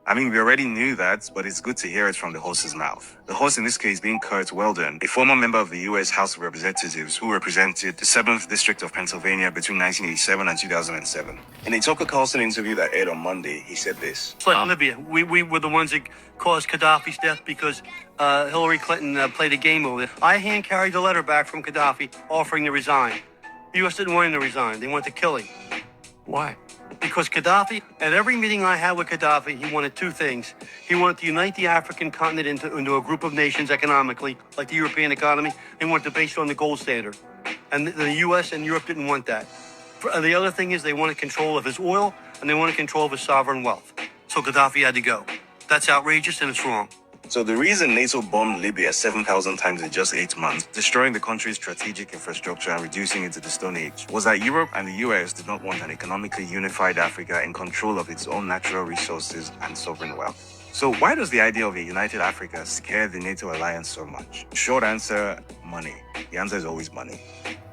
I mean, we already knew that, but it's good to hear it from the horse's mouth. The horse in this case being Kurt Weldon, a former member of the U.S. House of Representatives who represented the 7th District of Pennsylvania between 1987 and 2007. In a Tucker Carlson interview that aired on Monday, he said this. It's like Libya. We were the ones that caused Gaddafi's death because Hillary Clinton played a game over there. I hand-carried the letter back from Gaddafi offering to resign. The U.S. didn't want him to resign. They wanted to kill him. Why? Because Gaddafi, at every meeting I had with Gaddafi, he wanted two things. He wanted to unite the African continent into a group of nations economically, like the European economy. He wanted to base it on the gold standard. And the U.S. and Europe didn't want that. The other thing is they wanted control of his oil, and they wanted control of his sovereign wealth. So Gaddafi had to go. That's outrageous, and it's wrong. So the reason NATO bombed Libya 7,000 times in just 8 months, destroying the country's strategic infrastructure and reducing it to the Stone Age, was that Europe and the US did not want an economically unified Africa in control of its own natural resources and sovereign wealth. So why does the idea of a united Africa scare the NATO alliance so much? Short answer, money. The answer is always money.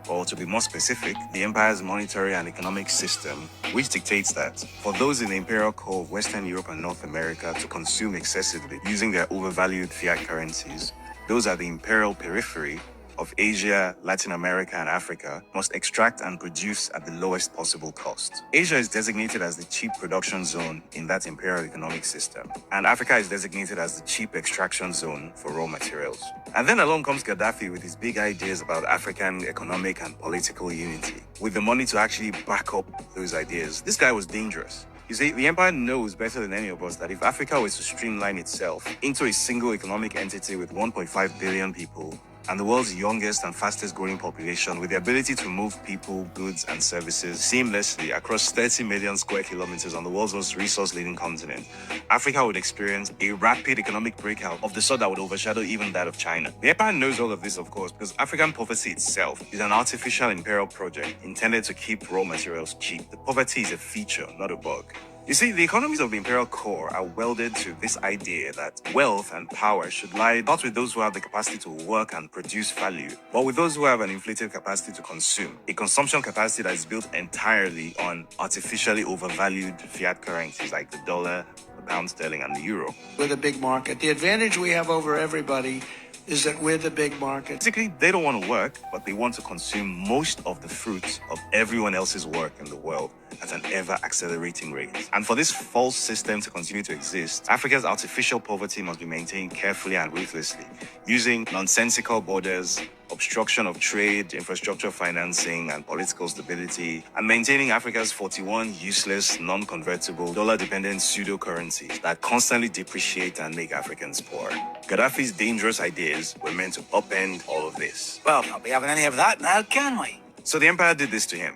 Or to be more specific, the empire's monetary and economic system, which dictates that for those in the imperial core of Western Europe and North America to consume excessively using their overvalued fiat currencies, those at the imperial periphery of Asia, Latin America, and Africa must extract and produce at the lowest possible cost. Asia is designated as the cheap production zone in that imperial economic system, and Africa is designated as the cheap extraction zone for raw materials. And then along comes Gaddafi with his big ideas about African economic and political unity, with the money to actually back up those ideas. This guy was dangerous. You see, the empire knows better than any of us that if Africa was to streamline itself into a single economic entity with 1.5 billion people, and the world's youngest and fastest growing population with the ability to move people, goods, and services seamlessly across 30 million square kilometers on the world's most resource-laden continent, Africa would experience a rapid economic breakout of the sort that would overshadow even that of China. The empire knows all of this, of course, because African poverty itself is an artificial imperial project intended to keep raw materials cheap. The poverty is a feature, not a bug. You see, the economies of the imperial core are welded to this idea that wealth and power should lie not with those who have the capacity to work and produce value, but with those who have an inflated capacity to consume, a consumption capacity that is built entirely on artificially overvalued fiat currencies like the dollar, the pound sterling, and the euro. We're the big market. The advantage we have over everybody is that we're the big market. Basically, they don't want to work, but they want to consume most of the fruits of everyone else's work in the world at an ever-accelerating rate. And for this false system to continue to exist, Africa's artificial poverty must be maintained carefully and ruthlessly, using nonsensical borders, obstruction of trade, infrastructure financing, and political stability, and maintaining Africa's 41 useless, non-convertible, dollar-dependent pseudo-currencies that constantly depreciate and make Africans poor. Gaddafi's dangerous ideas were meant to upend all of this. Well, not be having any of that now, can we? So the empire did this to him.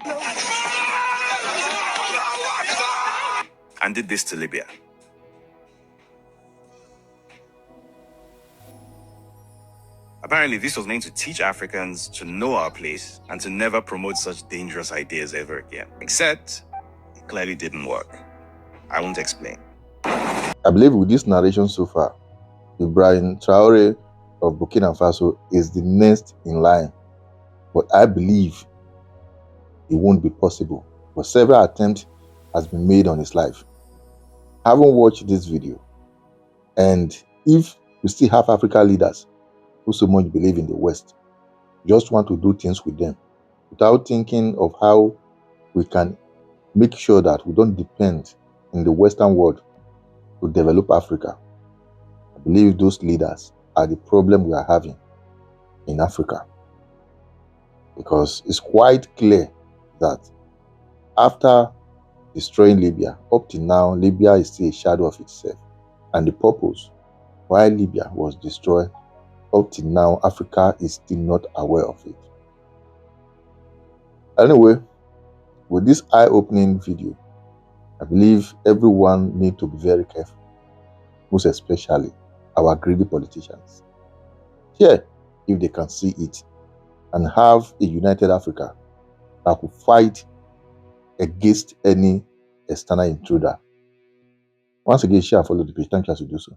And did this to Libya. Apparently, this was meant to teach Africans to know our place and to never promote such dangerous ideas ever again. Except, it clearly didn't work. I won't explain. I believe with this narration so far, Ibrahim Traore of Burkina Faso is the next in line. But I believe it won't be possible. But several attempts has been made on his life. I haven't watched this video. And if we still have African leaders who so much believe in the West, just want to do things with them without thinking of how we can make sure that we don't depend in the Western world to develop Africa, I believe those leaders are the problem we are having in Africa. Because it's quite clear that after destroying Libya, up to now, Libya is still a shadow of itself. And the purpose why Libya was destroyed, up to now, Africa is still not aware of it. Anyway, with this eye-opening video, I believe everyone needs to be very careful, most especially our greedy politicians. Here, if they can see it and have a united Africa that could fight against any external intruder. Once again, share and follow the page. Thank you as you do so.